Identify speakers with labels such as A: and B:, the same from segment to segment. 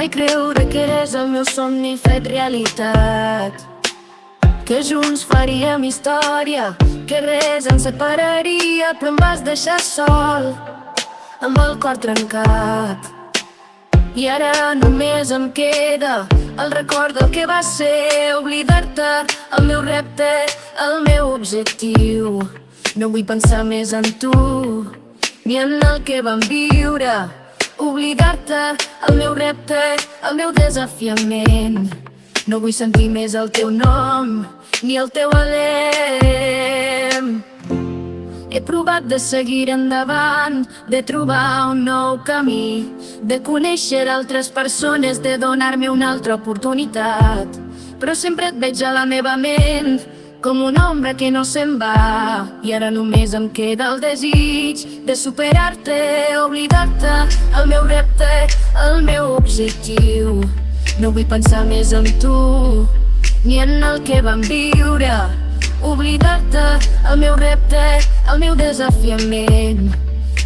A: Vaig creure que eres el meu somni fet realitat, que junts faríem història, que res ens separaria, però em vas deixar sol, amb el cor trencat. I ara només em queda el record del que va ser, oblidar-te, el meu repte, el meu objectiu. No vull pensar més en tu, ni en el que vam viure. Oblidar-te, el meu repte, el meu desafiament. No vull sentir més el teu nom, ni el teu alem. He provat de seguir endavant, de trobar un nou camí, de conèixer altres persones, de donar-me una altra oportunitat. Però sempre et veig a la meva ment, com una ombra que no se'n va. I ara només em queda el desig de superar-te, oblidar-te, el meu repte, el meu objectiu. No vull pensar més en tu, ni en el que vam viure. Oblidar-te, el meu repte, el meu desafiament.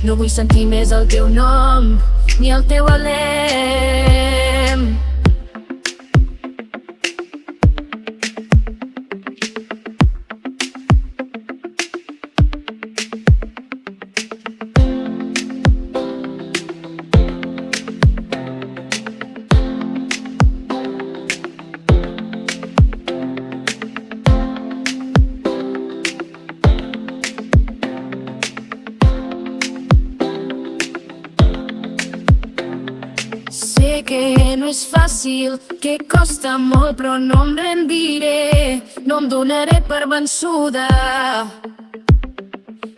A: No vull sentir més el teu nom, ni el teu alem. Sé que no és fàcil, que costa molt, però no em rendiré, no em donaré per vençuda.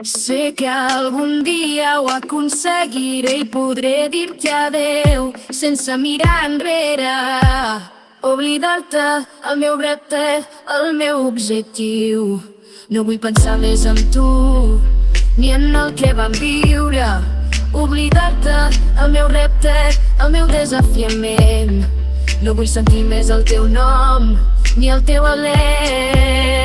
A: Sé que algun dia ho aconseguiré i podré dir-te adeu sense mirar enrere. Oblidar-te, el meu repte, el meu objectiu. No vull pensar més en tu, ni en el que vam viure. Oblidar-te, el meu repte, el meu desafiament. No vull sentir més el teu nom, ni el teu alè.